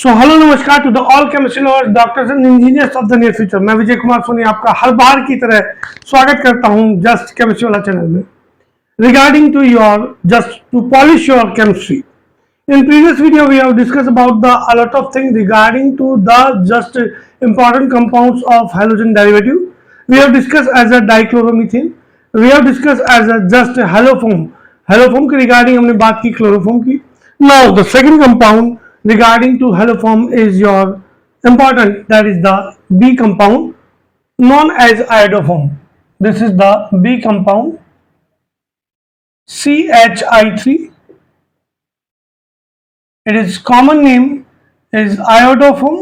सो hello नमस्कार to the all chemistry lovers doctors and engineers of the near future. मैं विजय कुमार सोनी आपका हर बार की तरह स्वागत करता हूं जस्ट केमिस्ट्री वाला चैनल में। Regarding to your just to polish your chemistry, in previous video we have discussed about the a lot of things regarding to the just important compounds of halogen derivative. We have discussed as a dichloromethane, we have discussed as a just haloform के regarding हमने बात की chloroform की. Now the second compound regarding to haloform is your important, that is the B compound known as iodoform. This is the B compound Ch.3. It is common name is iodoform,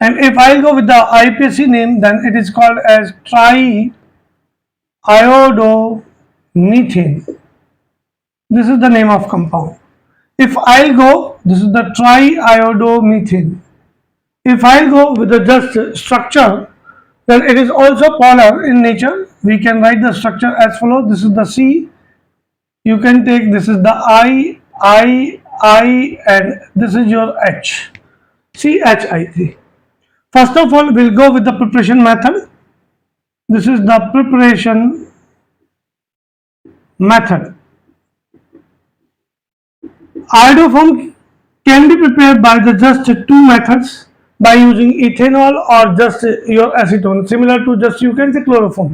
and if I'll go with the IPSC name, then it is called as triiodomethane. This is the name of compound. If I'll go, this is the triiodomethane. If I'll go with the just structure, then it is also polar in nature. We can write the structure as follows. This is the C. You can take this is the I, and this is your H. CHI3. First of all, we'll go with the preparation method. This is the preparation method. Iodoform can be prepared by the just two methods, by using ethanol or just your acetone, similar to just you can say chloroform.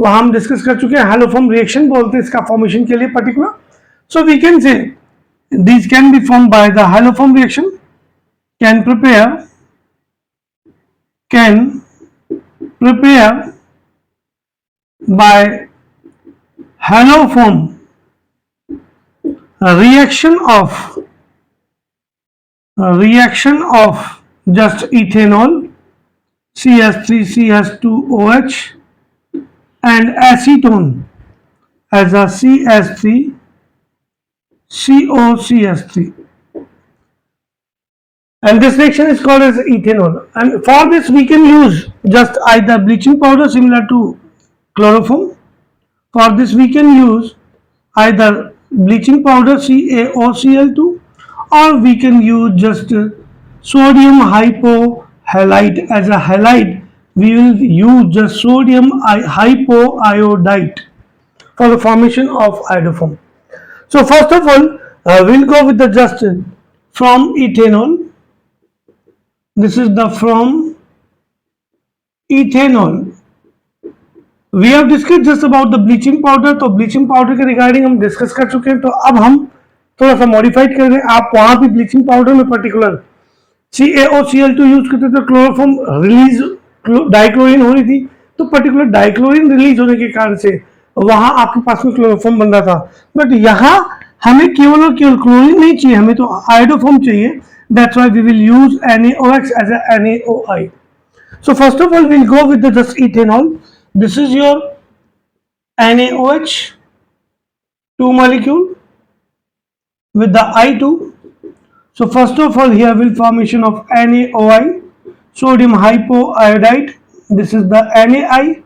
वो हम discuss कर चुके हैं. Haloform reaction बोलते हैं इसका formation के लिए particular. So we can say these can be formed by the haloform reaction, can prepare by haloform reaction of just ethanol CH3CH2OH and acetone as a CH3COCH3, and this reaction is called as ethanol. And for this we can use just either bleaching powder similar to chloroform. For this we can use either bleaching powder CaOCl2, or we can use just sodium hypohalite. As a halide we will use just sodium hypoiodide for the formation of iodoform. So first of all, we'll go with the just from ethanol. This is the from ethanol. We have discussed just about the bleaching powder. तो bleaching powder के regarding हम discuss कर चुके हैं. तो अब हम थोड़ा सा मॉडिफाइड कर रहे हैं. आप वहां भी ब्लीचिंग पाउडर में पर्टिकुलर CaOCl2 यूज करते थे, तो क्लोरोफॉर्म रिलीज डाइक्लोरिन हो रही थी, तो पर्टिकुलर डाइक्लोरिन रिलीज होने के कारण से वहां आपके पास में क्लोरोफॉर्म बन रहा था. बट यहाँ हमें केवल और केवल क्लोरीन नहीं चाहिए, हमें तो आयोडोफॉर्म चाहिए. That's why we will use NaOH as a NaOI. So first of all, we'll go with the just ethanol. This is your NaOH, 2 molecule with the I2. So first of all, here will formation of NaOI, sodium hypoiodide. This is the NaI,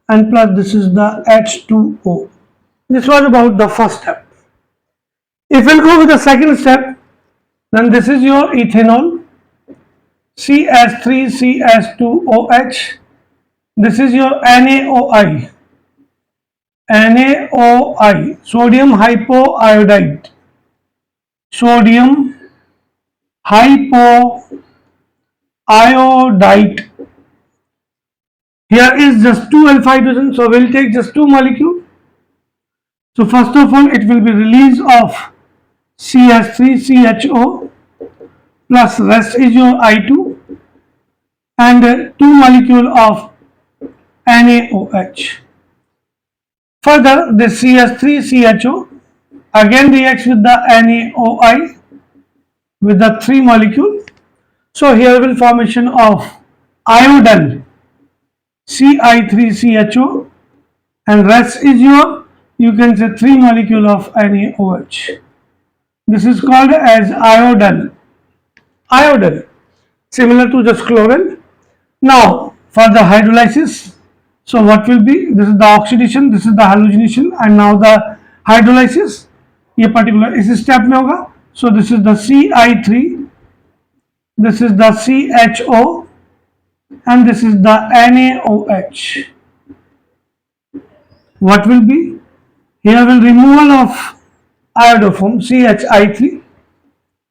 and plus this is the H2O. This was about the first step. If we'll go with the second step, then this is your ethanol, CH3CH2OH. This is your NaOI, sodium hypoiodide, Here is just 2 alpha hydrogen, so we'll take just 2 molecule. So first of all, it will be release of CH3CHO, plus rest is your I2, and 2 molecule of NaOH. Further, this CH3CHO again reacts with the NaOI with the 3 molecule. So here will formation of iodal Ci3CHO, and rest is your, you can say 3 molecule of NaOH. This is called as iodal, similar to just chlorine. Now for the hydrolysis, so what will be, this is the oxidation, this is the halogenation, and now the hydrolysis ये particular इस step में होगा. So this is the CI3 This is the CHO and this is the NaOH. What will be? Here will removal of iodoform CHI3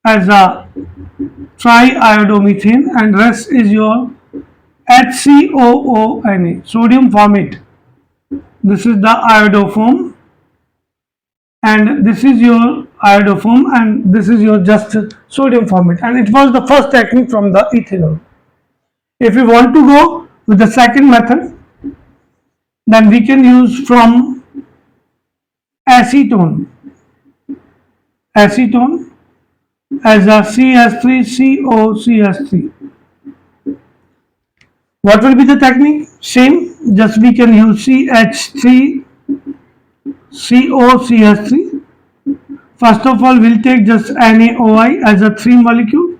as a triiodomethane and rest is your HCOONA, sodium formate. This is the iodoform and this is your iodoform and this is your just sodium formate, and it was the first technique from the ethanol. If we want to go with the second method, then we can use from acetone. Acetone as a CS3COCS3. What will be the technique? Same, just we can use CH3COCS3. First of all, we'll take just NaOI as a 3 molecule.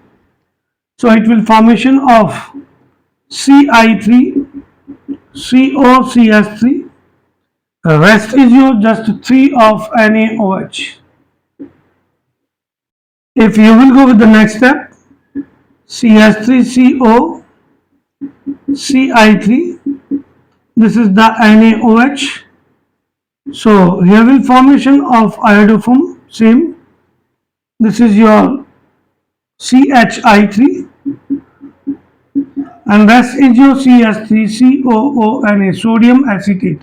So it will formation of Ci3 COCS3. The rest is your just 3 of NaOH. If you will go with the next step, CH3CO Ci3, this is the NaOH. So here will formation of iodoform, same. This is your CHI3 and rest is your CH3COONA, sodium acetate.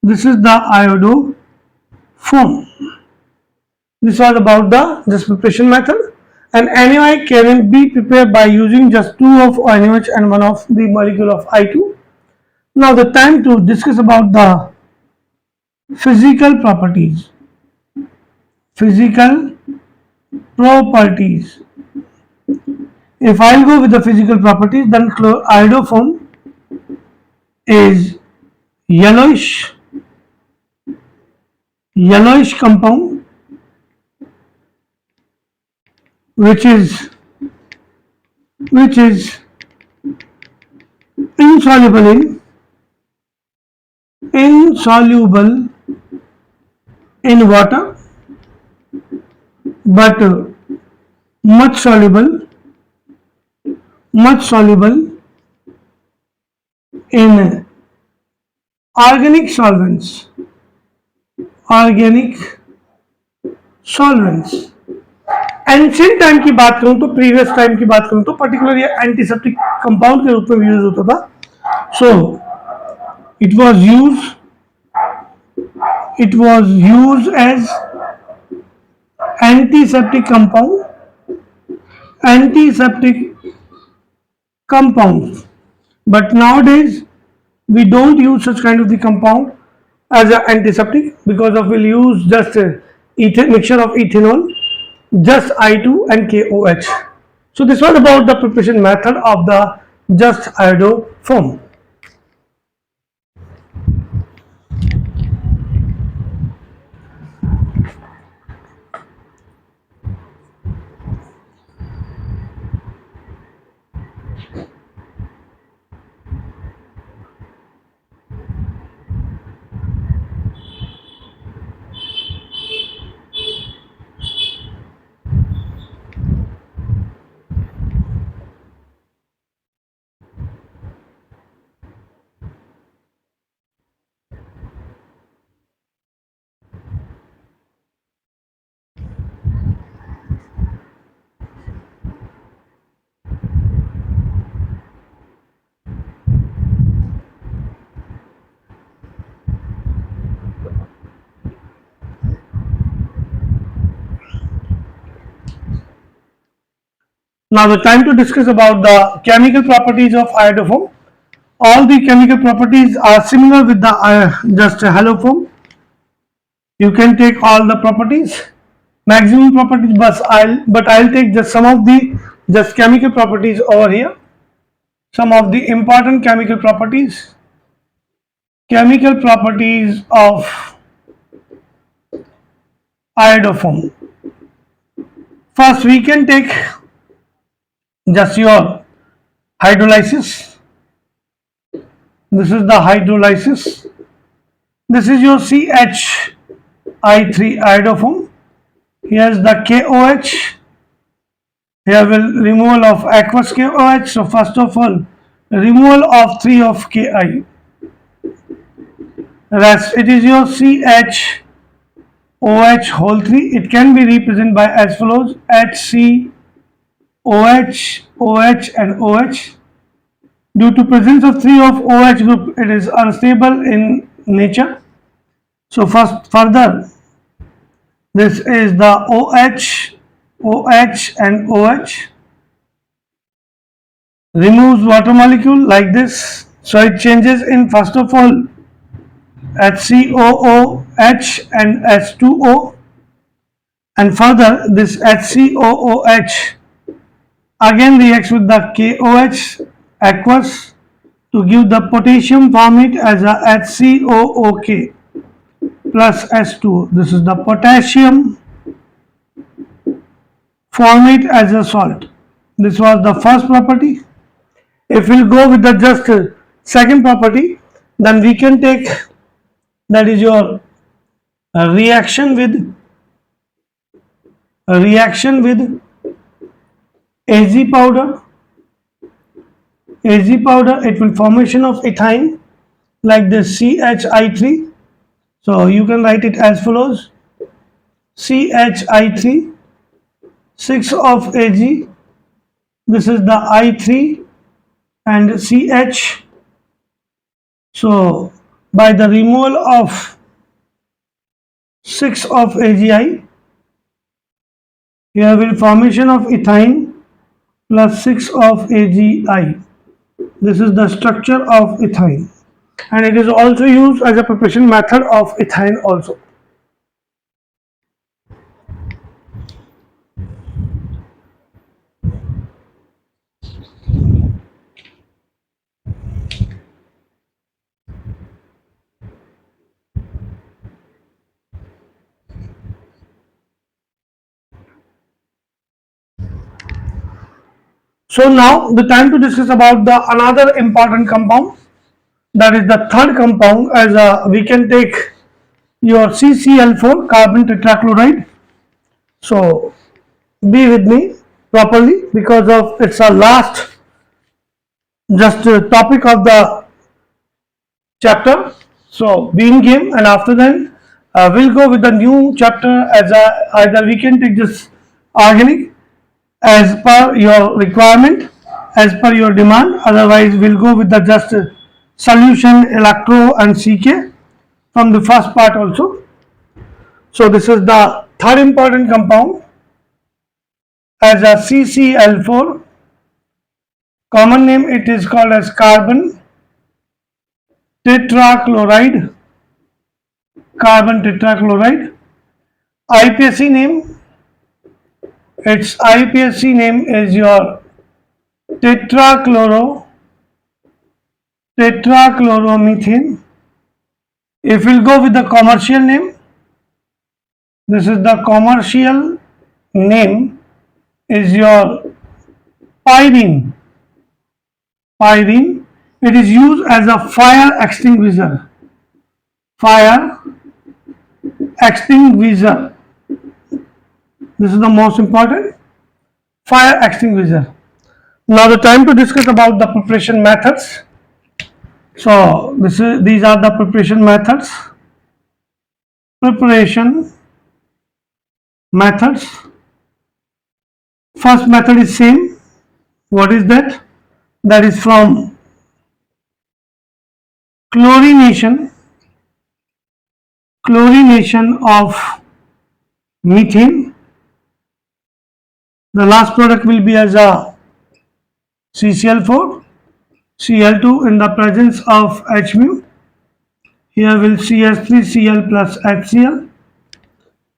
This is the iodoform. This was about the just preparation method, and NaOI can be prepared by using just 2 of NaOH and 1 of the molecule of I2. Now the time to discuss about the physical properties. Physical properties. If I'll go with the physical properties, then iodoform is yellowish compound which is insoluble in water but much soluble in organic solvents. Ancient time की बात करूं तो previous time की बात करूं तो particular ये antiseptic compound के रूप में यूज होता था. So it was use as antiseptic compounds, but nowadays we don't use such kind of the compound as an antiseptic because of we'll use just mixture of ethanol, just I2 and KOH. So this was about the preparation method of the just iodoform. Now the time to discuss about the chemical properties of iodoform. All the chemical properties are similar with the just haloform. You can take all the properties, maximum properties, but I'll take just some of the just chemical properties over here. Some of the important chemical properties. Chemical properties of iodoform. First, we can take just your hydrolysis. This is the hydrolysis. This is your CHI3 iodoform. Here's the KOH Here will removal of aqueous KOH. So first of all, removal of 3 of Ki. Rest it is your CHOH whole 3. It can be represented by as follows: HC, OH, OH and OH. Due to presence of 3 of OH group, it is unstable in nature. So first further, this is the OH, OH and OH. Removes water molecule like this. So it changes in first of all HCOOH and H2O, and further this HCOOH again reacts with the KOH aqueous to give the potassium form it as a HCOOK plus H2O. This is the potassium form it as a salt. This was the first property. If we'll go with the just second property, then we can take, that is your reaction with AZ powder. AZ powder, it will formation of ethyne like this CHI3. So you can write it as follows: CHI3, 6 of Ag. This is the I3 and CH. So by the removal of 6 of AgI, here will formation of ethyne plus 6 of AgI. This is the structure of ethyne, and it is also used as a preparation method of ethyne also. So now the time to discuss about the another important compound, that is the third compound, as we can take your CCl4 carbon tetrachloride. So be with me properly because of it's our last just topic of the chapter. So be in game, and after then we'll go with the new chapter as either we can take this organic as per your requirement, as per your demand. Otherwise, we'll go with the just solution, electro, and CK from the first part also. So this is the third important compound as a CCl4. Common name it is called as carbon tetrachloride. Carbon tetrachloride. IPSC name. Its IPSC name is your tetrachloromethane. If we'll go with the commercial name, this is the commercial name is your pyrene. Pyrene. It is used as a fire extinguisher. Fire extinguisher. This is the most important. Fire extinguisher. Now the time to discuss about the preparation methods. So these are the preparation methods. Preparation methods. First method is same. What is that? That is from chlorination of methane. The last product will be as a CCl4, Cl2 in the presence of H mu. Here will CS3Cl plus HCl.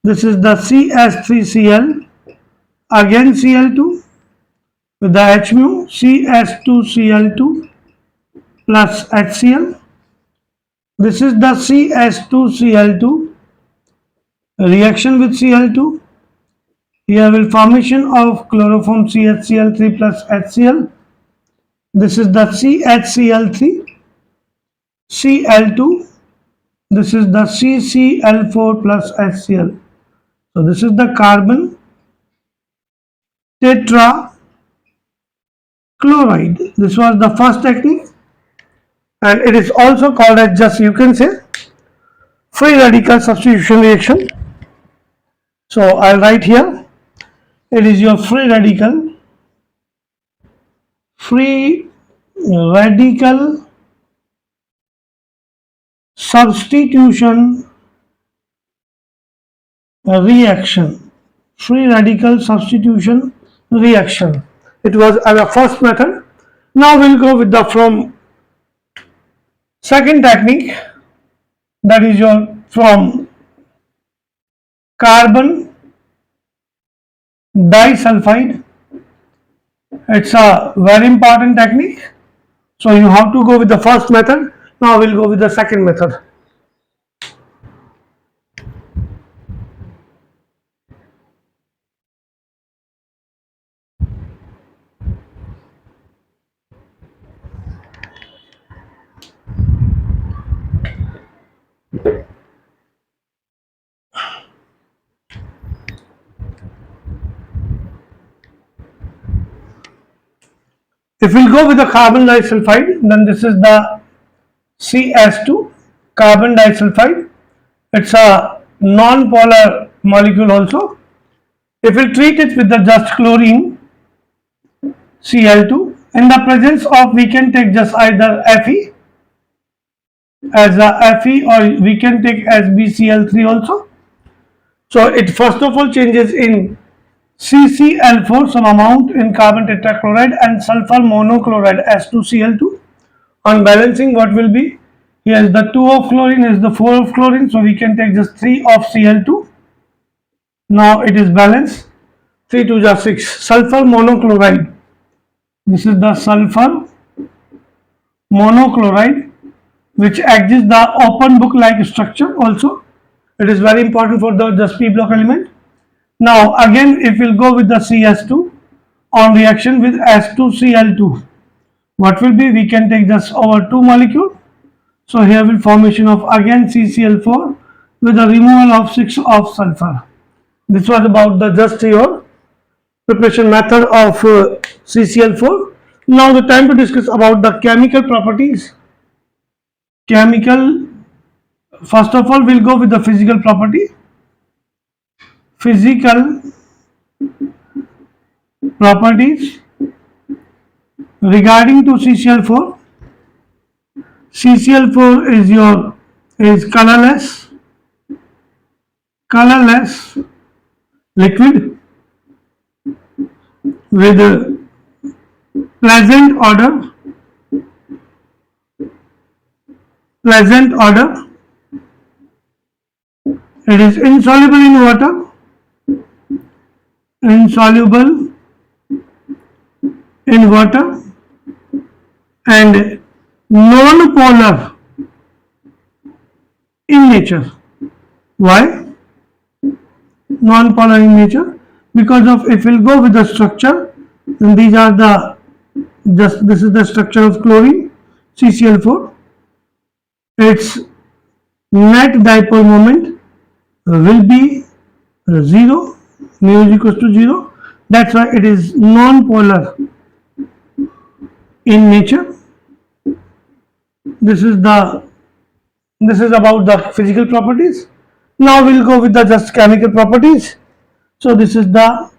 This is the CS3Cl, again Cl2 with the H mu, CS2Cl2 plus HCl. This is the CS2Cl2 reaction with Cl2. Here will formation of chloroform CHCl3 plus HCl. This is the CHCl3, Cl2. This is the CCl4 plus HCl. So this is the carbon tetrachloride. This was the first technique, and it is also called as, just you can say, free radical substitution reaction. So I'll write here, it is your free radical substitution reaction. Free radical substitution reaction. It was our first method. Now we'll go with the from second technique, that is your from carbon disulfide. It's a very important technique. So you have to go with the first method. Now we'll go with the second method. If we'll go with the carbon disulfide, then this is the Ch2, carbon disulfide. It's a non-polar molecule also. If we treat it with the just chlorine, Cl2, in the presence of, we can take just either Fe as a Fe, or we can take as BCl3 also. So it first of all changes in CCl4 some amount in carbon tetrachloride and sulfur monochloride S2Cl2. On balancing, what will be? Here is the 2 of chlorine, is the 4 of chlorine, so we can take just 3 of Cl2. Now it is balanced. 3 to just 6. Sulfur monochloride. This is the sulfur monochloride, which exits the open book like structure also. It is very important for the just p block element. Now again, if we'll go with the CS2 on reaction with S2Cl2, what will be? We can take just over 2 molecule. So here will formation of again CCl4 with the removal of 6 of sulfur. This was about the just your preparation method of CCl4. Now the time to discuss about the chemical properties. Chemical, first of all, we'll go with the physical property. Physical properties regarding to CCl4. CCl4 is colorless liquid with pleasant odor. It is insoluble in water. And non-polar in nature. Why? Non-polar in nature, because of, if we'll go with the structure, then these are the, just this is the structure of chlorine, CCl4. Its net dipole moment will be 0, mu is equals to 0. That's why it is non-polar in nature. This is about the physical properties. Now we'll go with the just chemical properties. So this is about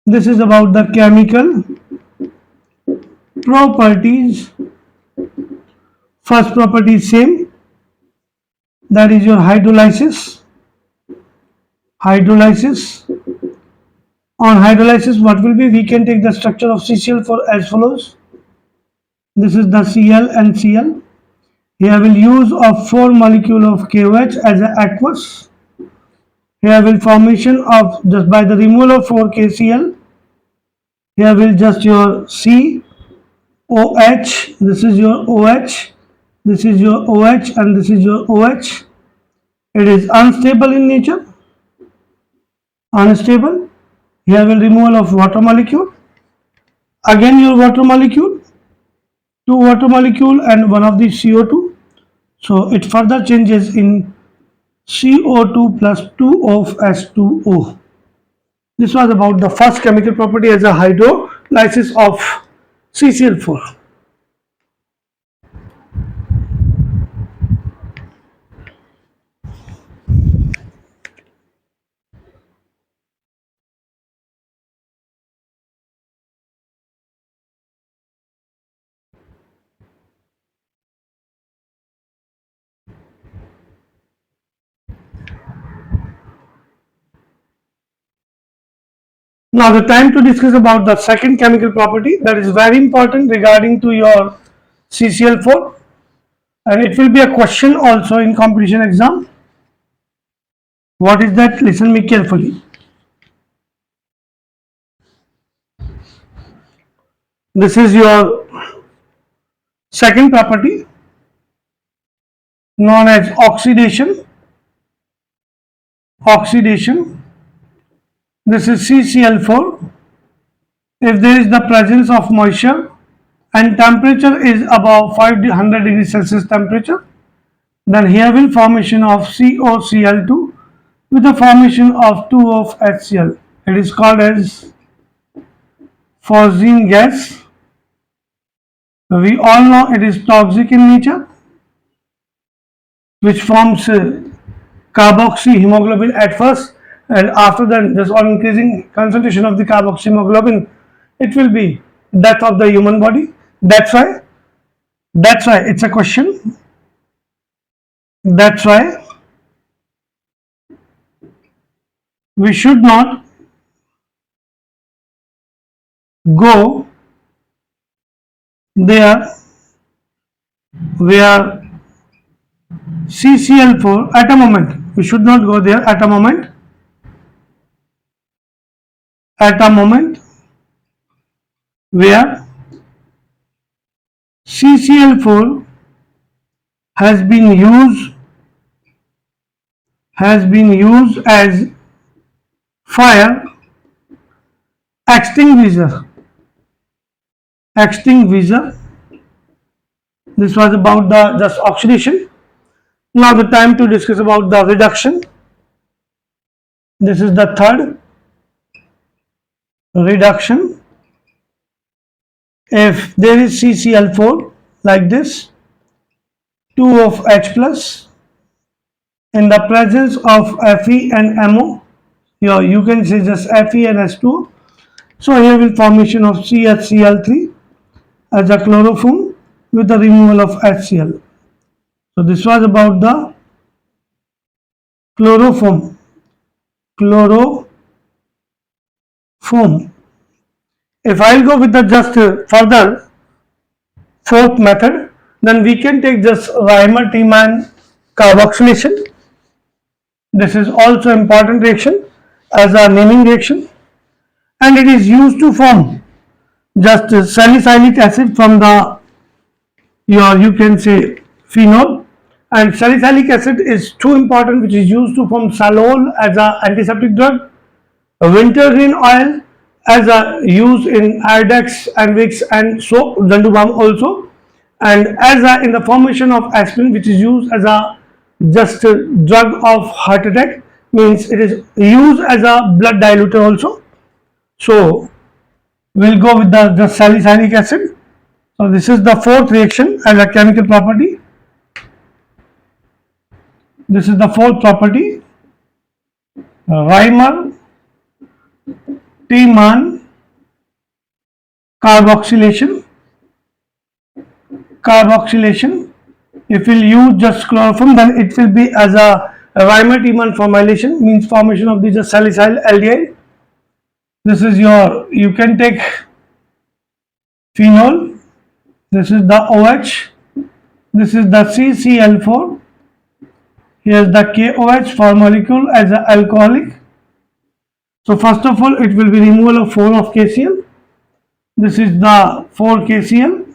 the chemical properties. First property is same, that is your hydrolysis. On hydrolysis, what will be? We can take the structure of CCl4 as follows. This is the Cl and Cl. Here will use of 4 molecule of KOH as an aqueous. Here will formation of, just by the removal of 4 KCl. Here will just your COH. This is your OH. This is your OH and this is your OH. It is unstable in nature. Here will removal of water molecule. Again your water molecule. 2 water molecule and one of the CO2. So it further changes in CO2 plus 2 of H2O. This was about the first chemical property as a hydrolysis of CCl4. Now the time to discuss about the second chemical property that is very important regarding to your CCl4, and it will be a question also in competition exam. What is that? Listen me carefully. This is your second property known as oxidation. Oxidation. This is CCl4. If there is the presence of moisture and temperature is above 500 degrees Celsius temperature, then here will formation of COCl2 with the formation of 2 of HCl. It is called as phosgene gas. We all know it is toxic in nature, which forms carboxyhemoglobin at first, and after that, just on increasing concentration of the carboxyhemoglobin, it will be death of the human body. That's why it's a question. That's why we should not go there where CCl4 at a moment. We should not go there at a moment. At a moment where CCl4 has been used as fire extinguisher. Extinguisher. This was about the just oxidation. Now the time to discuss about the reduction. This is the third reduction. If there is CCl4 like this, 2 of H plus in the presence of Fe and MO, here you can say just Fe and S2. So here will formation of CHCl3 as a chloroform with the removal of HCl. So this was about the chloroform. Chloroform. If I'll go with the just further fourth method, then we can take just Reimer-Tiemann carboxylation. This is also important reaction as a naming reaction, and it is used to form just salicylic acid from the your you can say phenol, and salicylic acid is too important, which is used to form salol as a antiseptic drug, wintergreen oil as a use in Iodex and Vicks and soap, Zandu balm also, and as a in the formation of aspirin, which is used as a just a drug of heart attack, means it is used as a blood diluter also. So we'll go with the salicylic acid. So this is the fourth reaction as a chemical property. This is the fourth property. Reimer Tiemann carboxylation. Carboxylation. If we'll use just chloroform, then it will be as a Reimer Tiemann formylation, means formation of the just salicyl aldehyde. This is your, you can take phenol. This is the OH. This is the CCl4. Here is the KOH for molecule as an alcoholic. So first of all, it will be removal of 4 of KCl. This is the 4 KCl.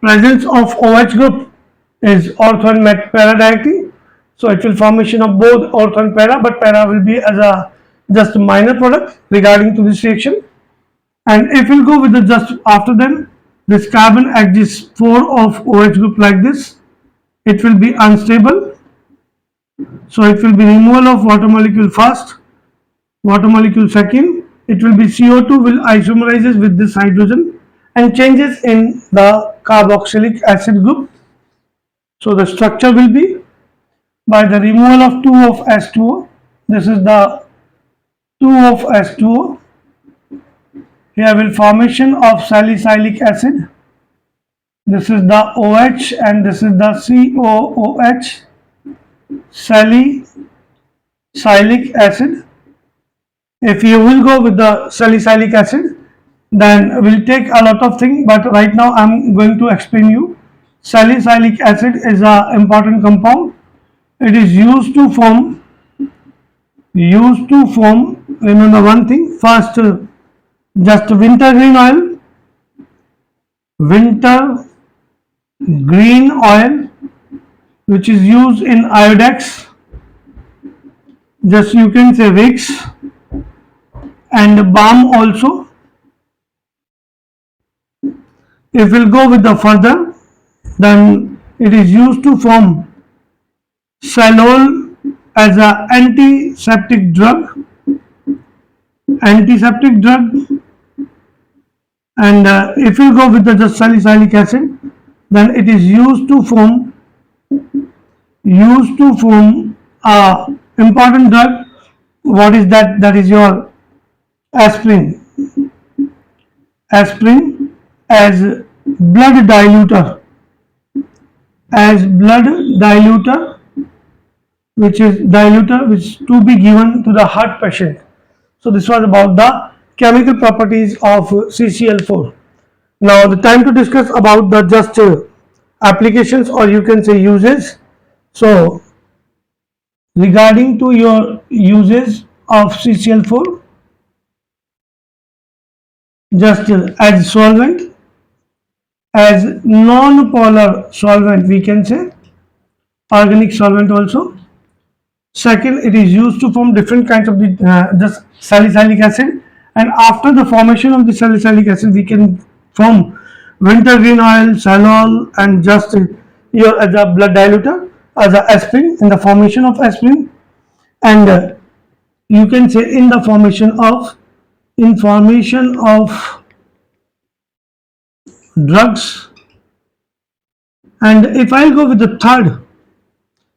Presence of OH group is ortho and met para directly. So it will formation of both ortho and para, but para will be as a just minor product regarding to this reaction. And if we'll go with the just after then, this carbon exists 4 of OH group like this. It will be unstable. So it will be removal of water molecule first, water molecule second, it will be CO2 will isomerizes with this hydrogen and changes in the carboxylic acid group. So the structure will be by the removal of 2 of S2O. This is the 2 of S2O. Here will formation of salicylic acid. This is the OH and this is the COOH, salicylic acid. If you will go with the salicylic acid, then we'll take a lot of things, but right now I'm going to explain you. Salicylic acid is an important compound. It is used to form, remember one thing, first just winter green oil, which is used in iodex, just you can say wicks, and balm also. If we'll go with the further, then it is used to form Salol as an antiseptic drug, and if you go with the just salicylic acid, then it is used to form a important drug. What is that? That is your aspirin. Aspirin as blood diluter, which is to be given to the heart patient. So this was about the chemical properties of CCl4. Now the time to discuss about the just applications, or you can say uses. So regarding to your uses of CCl4, just as solvent, as non-polar solvent, we can say organic solvent also. Second, it is used to form different kinds of the just salicylic acid, and after the formation of the salicylic acid, we can form wintergreen oil, salol, and just your as a blood diluter, as a aspirin in the formation of aspirin, and you can say in the formation of drugs. And if I'll go with the third,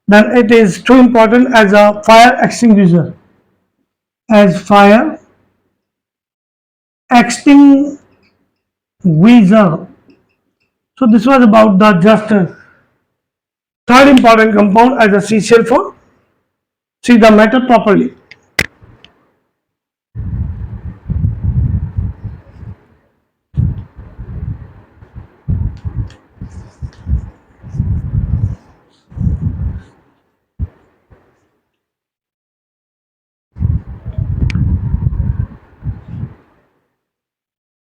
then it is too important as a fire extinguisher, as fire extinguisher. So this was about the just third important compound as a CCl4. See the matter properly.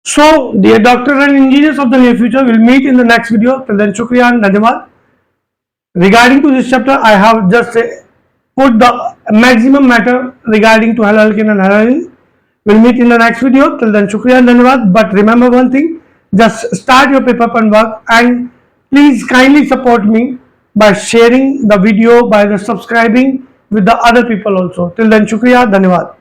So, dear doctors and engineers of the near future, we'll meet in the next video. Till then, shukriya and dhanyawad. Regarding to this chapter, I have just put the maximum matter regarding to haloalkane and halogen. We'll meet in the next video. Till then, shukriya and dhanyawad. But remember one thing, just start your paper and work, and please kindly support me by sharing the video, by the subscribing with the other people also. Till then, shukriya, dhanyawad.